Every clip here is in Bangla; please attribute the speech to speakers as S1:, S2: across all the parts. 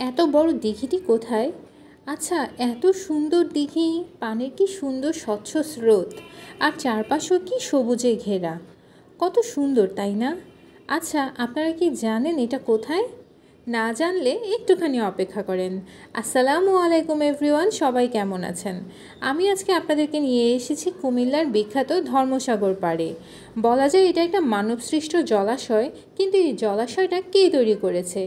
S1: এত বড় দিঘিটি কোথায়? আচ্ছা, এত সুন্দর দিঘি, পানির কি সুন্দর স্বচ্ছ স্রোত, আর চারপাশেও কি সবুজে ঘেরা। কত সুন্দর, তাই না? আচ্ছা, আপনারা কি জানেন এটা কোথায়? না জানলে একটুখানি অপেক্ষা করেন। আসসালামু আলাইকুম এভরিওয়ান, সবাই কেমন আছেন? আমি আজকে আপনাদেরকে নিয়ে এসেছি কুমিল্লার বিখ্যাত ধর্মসাগর পাড়ে। বলা যায় এটা একটা মানবসৃষ্ট জলাশয়, কিন্তু এই জলাশয়টা কে তৈরি করেছে?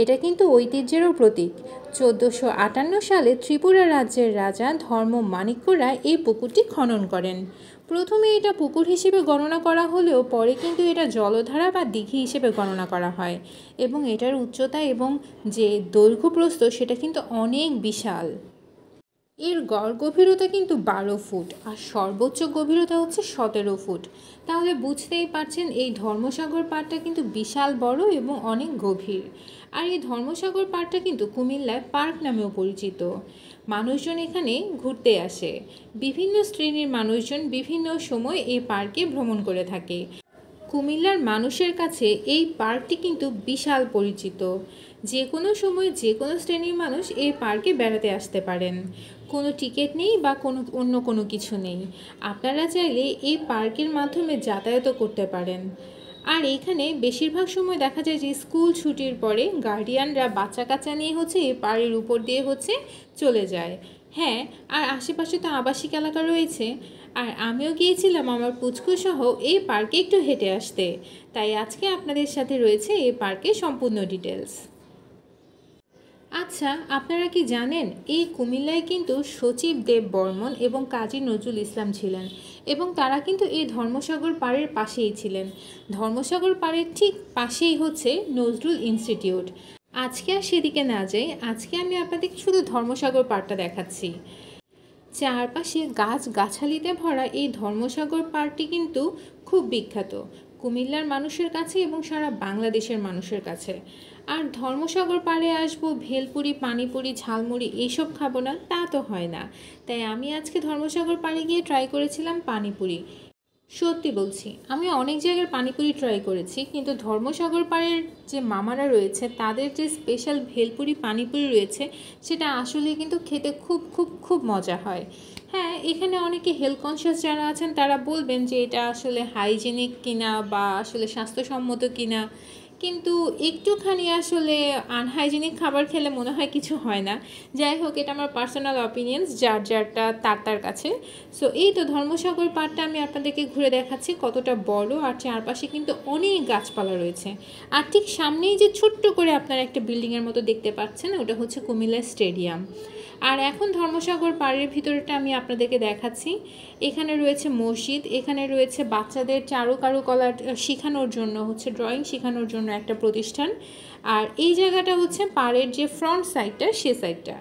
S1: এটা কিন্তু ঐতিহ্যেরও প্রতীক। 1458 সালে ত্রিপুরা রাজ্যের রাজা ধর্ম মাণিক্য রায় এই পুকুরটি খনন করেন। প্রথমে এটা পুকুর হিসেবে গণনা করা হলেও পরে কিন্তু এটা জলধারা বা দিঘি হিসেবে গণনা করা হয়, এবং এটার উচ্চতা এবং যে দৈর্ঘ্য প্রস্থ সেটা কিন্তু অনেক বিশাল। এর গড় গভীরতা কিন্তু 12 ফুট, আর সর্বোচ্চ গভীরতা হচ্ছে 17 ফুট। তাহলে বুঝতেই পারছেন এই ধর্মসাগর পাড়টা কিন্তু বিশাল বড় এবং অনেক গভীর। আর এই ধর্মসাগর পাড়টা কিন্তু কুমিল্লায় পার্ক নামেও পরিচিত। মানুষজন এখানে ঘুরতে আসে। বিভিন্ন শ্রেণীর মানুষজন বিভিন্ন সময় এই পার্কে ভ্রমণ করে থাকে। কুমিল্লার মানুষের কাছে এই পার্কটি কিন্তু বিশাল পরিচিত। যে কোনো সময় যে কোনো শ্রেণীর মানুষ এই পার্কে বেড়াতে আসতে পারেন। কোনো টিকিট নেই বা অন্য কোনো কিছু নেই। আপনারা চাইলে এই পার্কের মাধ্যমে যাতায়াতও করতে পারেন। আর এখানে বেশিরভাগ সময় দেখা যায় যে স্কুল ছুটির পরে গার্ডিয়ানরা বাচ্চা কাচ্চা নিয়ে এই পাড়ের উপর দিয়ে চলে যায়। হ্যাঁ, আর আশেপাশে তো আবাসিক এলাকা রয়েছে। আর আমিও গিয়েছিলাম আমার পুচকু সহ এই পার্কে একটু হেঁটে আসতে। তাই আজকে আপনাদের সাথে রয়েছে এই পার্কের সম্পূর্ণ ডিটেলস। আচ্ছা, আপনারা কি জানেন এই কুমিল্লায় কিন্তু সচিব দেব বর্মন এবং কাজী নজরুল ইসলাম ছিলেন, এবং তারা কিন্তু এই ধর্মসাগর পাড়ের পাশেই ছিলেন। ধর্মসাগর পাড়ের ঠিক পাশেই হচ্ছে নজরুল ইনস্টিটিউট। আজকে আর সেদিকে না যাই, আজকে আমি আপনাদের শুধু ধর্মসাগর পাড়টা দেখাচ্ছি। চারপাশে গাছ গাছালিতে ভরা এই ধর্মসাগর পাড়টি কিন্তু খুব বিখ্যাত কুমিল্লার মানুষের কাছে এবং সারা বাংলাদেশের মানুষের কাছে। আর ধর্মসাগর পাড়ে আসবো, ভেলপুরি, পানিপুরি, ঝালমুড়ি এইসব খাবো না, তা তো হয় না। তাই আমি আজকে ধর্মসাগর পাড়ে গিয়ে ট্রাই করেছিলাম পানিপুরি। সত্যি বলছি, আমি অনেক জায়গার পানিপুরি ট্রাই করেছি, কিন্তু ধর্মসাগর পাড়ের যে মামারা রয়েছে তাদের যে স্পেশাল ভেলপুরি পানিপুরি রয়েছে সেটা আসলে কিন্তু খেতে খুব খুব খুব মজা হয়। হ্যাঁ, এখানে অনেকে হেলথ কনসিয়াস যারা আছেন তারা বলবেন যে এটা আসলে হাইজেনিক কিনা বা আসলে স্বাস্থ্যসম্মত কিনা, কিন্তু একটুখানি আসলে আনহাইজেনিক খাবার খেলে মনে হয় কিছু হয় না। যাই হোক, এটা আমার পার্সোনাল অপিনিয়ন্স, যার যারটা তার কাছে। সো এই তো ধর্মসাগর পাড়টা আমি আপনাদেরকে ঘুরে দেখাচ্ছি কতটা বড়, আর চারপাশে কিন্তু অনেক গাছপালা রয়েছে। আর ঠিক সামনেই যে ছোট্ট করে আপনারা একটা বিল্ডিংয়ের মতো দেখতে পাচ্ছেন, ওটা হচ্ছে কুমিল্লা স্টেডিয়াম। আর এখন ধর্মসাগর পাড়ের ভিতরটা আমি আপনাদেরকে দেখাচ্ছি। এখানে রয়েছে মসজিদ, এখানে রয়েছে বাচ্চাদের কারুকলা শেখানোর জন্য ড্রয়িং শেখানোর জন্য একটা প্রতিষ্ঠান। আর এই জায়গাটা হচ্ছে পাড়ের যে ফ্রন্ট সাইডটা, সে সাইডটা।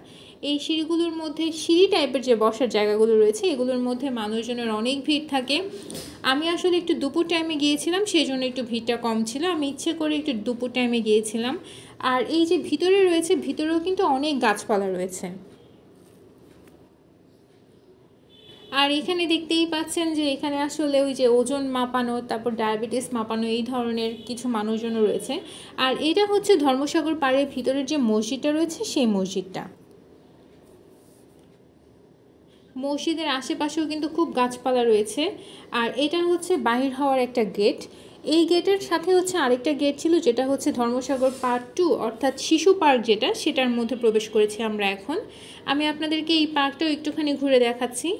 S1: এই সিঁড়িগুলোর মধ্যে সিঁড়ি টাইপের যে বসার জায়গাগুলো রয়েছে এগুলোর মধ্যে মানুষজনের অনেক ভিড় থাকে। আমি আসলে একটু দুপুর টাইমে গিয়েছিলাম, সেই জন্য একটু ভিড়টা কম ছিল। আমি ইচ্ছে করে একটু দুপুর টাইমে গিয়েছিলাম। আর এই যে ভিতরে রয়েছে, ভিতরেও কিন্তু অনেক গাছপালা রয়েছে। আর এখানে দেখতেই পাচ্ছেন যে এখানে আসলে ওই যে ওজন মাপানো, তারপর ডায়াবেটিস মাপানো, এই ধরনের কিছু মানুষজনও রয়েছে। আর এটা হচ্ছে ধর্মসাগর পাড়ের ভিতরের যে মসজিদটা রয়েছে সেই মসজিদটা। মসজিদের আশেপাশেও কিন্তু খুব গাছপালা রয়েছে। আর এটা হচ্ছে বাহির হওয়ার একটা গেট। এই গেটের সাথে আরেকটা গেট ছিল, যেটা হচ্ছে ধর্মসাগর পার্ট 2, অর্থাৎ শিশু পার্ক, যেটা সেটার মধ্যে প্রবেশ করেছি আমরা এখন। আমি আপনাদেরকে এই পার্কটাও একটুখানি ঘুরে দেখাচ্ছি।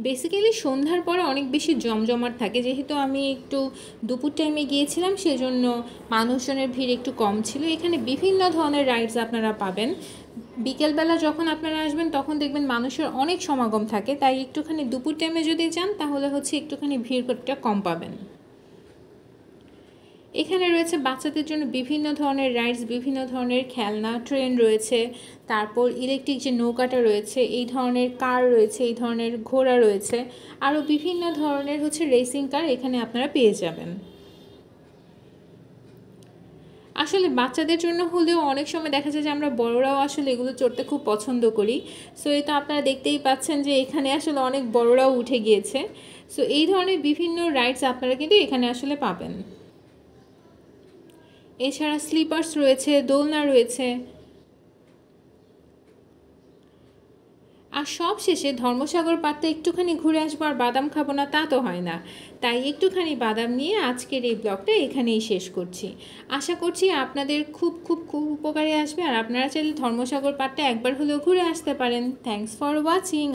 S1: বেসিক্যালি সন্ধ্যার পরে অনেক বেশি জমজমাট থাকে, যেহেতু আমি একটু দুপুর টাইমে গিয়েছিলাম সেজন্য মানুষজনের ভিড় একটু কম ছিল। এখানে বিভিন্ন ধরনের রাইডস আপনারা পাবেন। বিকেলবেলা যখন আপনারা আসবেন তখন দেখবেন মানুষের অনেক সমাগম থাকে, তাই একটুখানি দুপুর টাইমে যদি যান তাহলে একটুখানি ভিড়টা কম পাবেন। এখানে রয়েছে বাচ্চাদের জন্য বিভিন্ন ধরনের রাইডস, বিভিন্ন ধরনের খেলনা, ট্রেন রয়েছে, তারপর ইলেকট্রিক যে নৌকাটা রয়েছে, এই ধরনের কার রয়েছে, এই ধরনের ঘোড়া রয়েছে, আরও বিভিন্ন ধরনের রেসিং কার এখানে আপনারা পেয়ে যাবেন। আসলে বাচ্চাদের জন্য হলেও অনেক সময় দেখা যায় যে আমরা বড়রাও আসলে এগুলো চড়তে খুব পছন্দ করি। সো এটা আপনারা দেখতেই পাচ্ছেন যে এখানে আসলে অনেক বড়রাও উঠে গিয়েছে। সো এই ধরনের বিভিন্ন রাইডস আপনারা কিন্তু এখানে আসলে পাবেন। এছাড়া স্লিপার্স রয়েছে, দোলনা রয়েছে। আর সব শেষে ধর্মসাগর পাড়তে একটুখানি ঘুরে আসবো আর বাদাম খাবো না তা তো হয় না, তাই একটুখানি বাদাম নিয়ে আজকের এই ব্লগটা এখানেই শেষ করছি। আশা করছি আপনাদের খুব খুব খুব উপকারে আসবে আর আপনারা চাইলে ধর্মসাগর পাড়টা একবার হলেও ঘুরে আসতে পারেন। Thanks for watching.